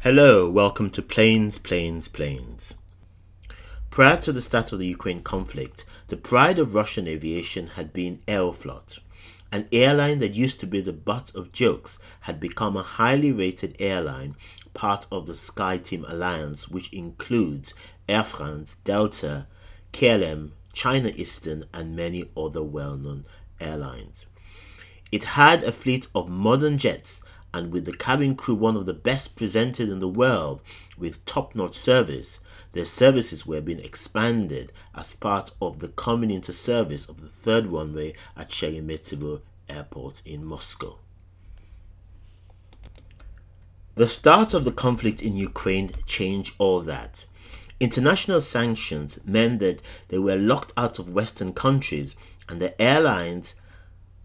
Hello, welcome to Planes. Prior to the start of the Ukraine conflict, the pride of Russian aviation had been Aeroflot. An airline that used to be the butt of jokes had become a highly rated airline, part of the SkyTeam alliance, which includes Air France, Delta, KLM, China Eastern, and many other well-known airlines. It had a fleet of modern jets, and with the cabin crew one of the best presented in the world with top-notch service, their services were being expanded as part of the coming into service of the third runway at Sheremetyevo Airport in Moscow. The start of the conflict in Ukraine changed all that. International sanctions meant that they were locked out of Western countries and the airlines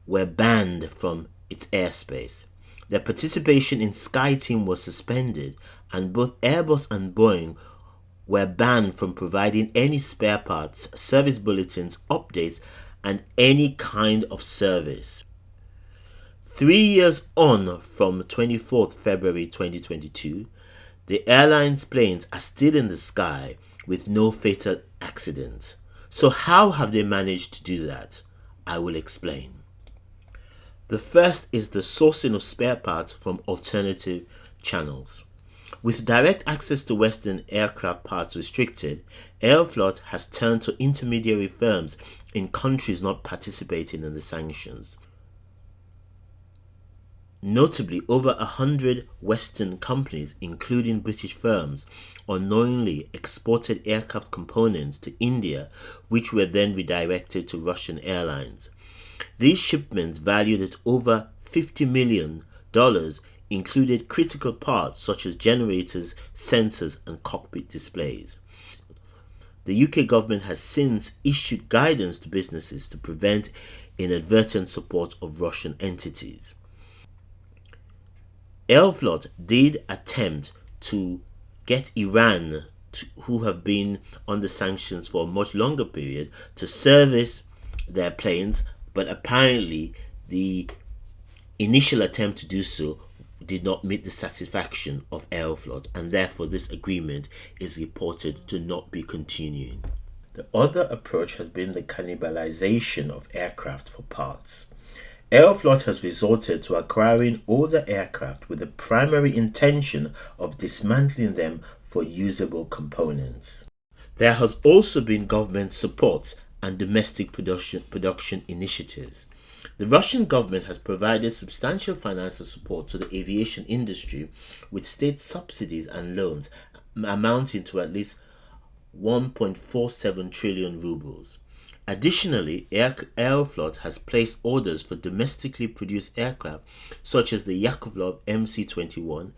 were banned from its airspace. Their participation in SkyTeam was suspended, and both Airbus and Boeing were banned from providing any spare parts, service bulletins, updates, and any kind of service. 3 years on from 24th February 2022, the airline's planes are still in the sky with no fatal accidents. So how have they managed to do that? I will explain. The first is the sourcing of spare parts from alternative channels. With direct access to Western aircraft parts restricted, Aeroflot has turned to intermediary firms in countries not participating in the sanctions. Notably, over 100 Western companies, including British firms, unknowingly exported aircraft components to India, which were then redirected to Russian airlines. These shipments, valued at over $50 million, included critical parts such as generators, sensors, and cockpit displays. The UK government has since issued guidance to businesses to prevent inadvertent support of Russian entities. Aeroflot did attempt to get Iran, who have been under sanctions for a much longer period, to service their planes, but apparently the initial attempt to do so did not meet the satisfaction of Aeroflot, and therefore this agreement is reported to not be continuing. The other approach has been the cannibalization of aircraft for parts. Aeroflot has resorted to acquiring older aircraft with the primary intention of dismantling them for usable components. There has also been government support and domestic production initiatives. The Russian government has provided substantial financial support to the aviation industry with state subsidies and loans amounting to at least 1.47 trillion rubles. Additionally, Aeroflot has placed orders for domestically produced aircraft such as the Yakovlev MC-21,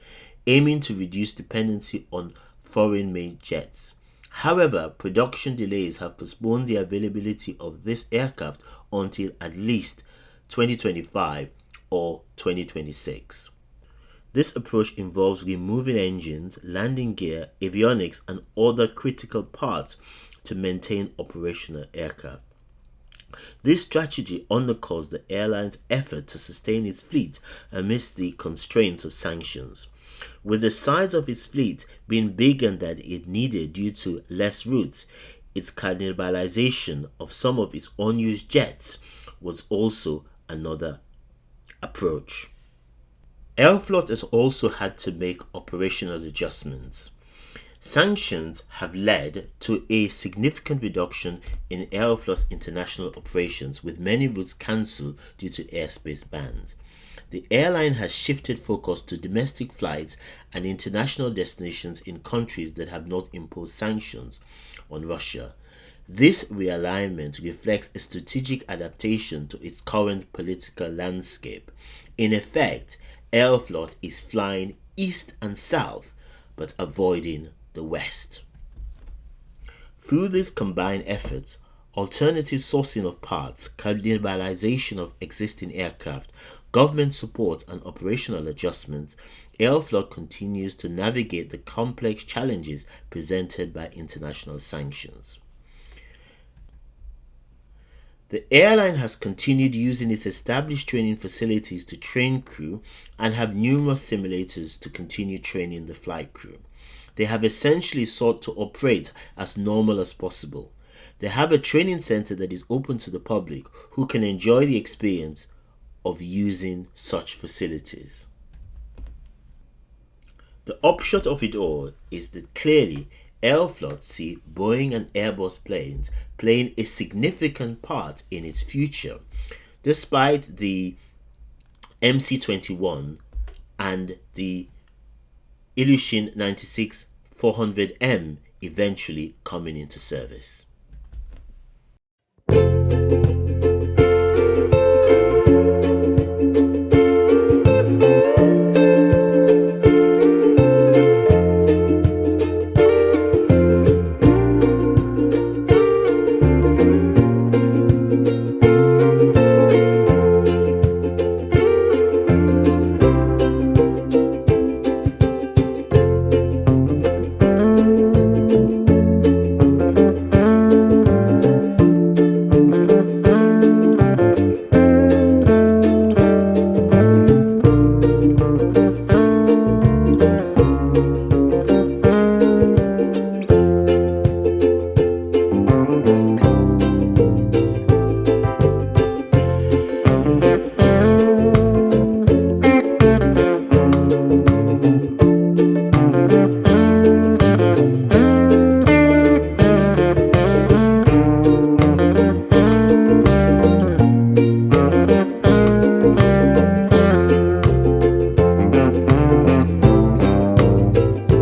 aiming to reduce dependency on foreign-made jets. However, production delays have postponed the availability of this aircraft until at least 2025 or 2026. This approach involves removing engines, landing gear, avionics, and other critical parts to maintain operational aircraft. This strategy undercuts the airline's effort to sustain its fleet amidst the constraints of sanctions. With the size of its fleet being bigger than it needed due to less routes, its cannibalization of some of its unused jets was also another approach. Aeroflot has also had to make operational adjustments. Sanctions have led to a significant reduction in Aeroflot's international operations, with many routes cancelled due to airspace bans. The airline has shifted focus to domestic flights and international destinations in countries that have not imposed sanctions on Russia. This realignment reflects a strategic adaptation to its current political landscape. In effect, Aeroflot is flying east and south, but avoiding the West. Through these combined efforts, alternative sourcing of parts, cannibalization of existing aircraft, government support, and operational adjustments, Aeroflot continues to navigate the complex challenges presented by international sanctions. The airline has continued using its established training facilities to train crew and have numerous simulators to continue training the flight crew. They have essentially sought to operate as normal as possible. They have a training center that is open to the public who can enjoy the experience of using such facilities. The upshot of it all is that clearly Aeroflot see Boeing and Airbus planes playing a significant part in its future, despite the MC-21 and the Ilyushin 96-400M eventually coming into service.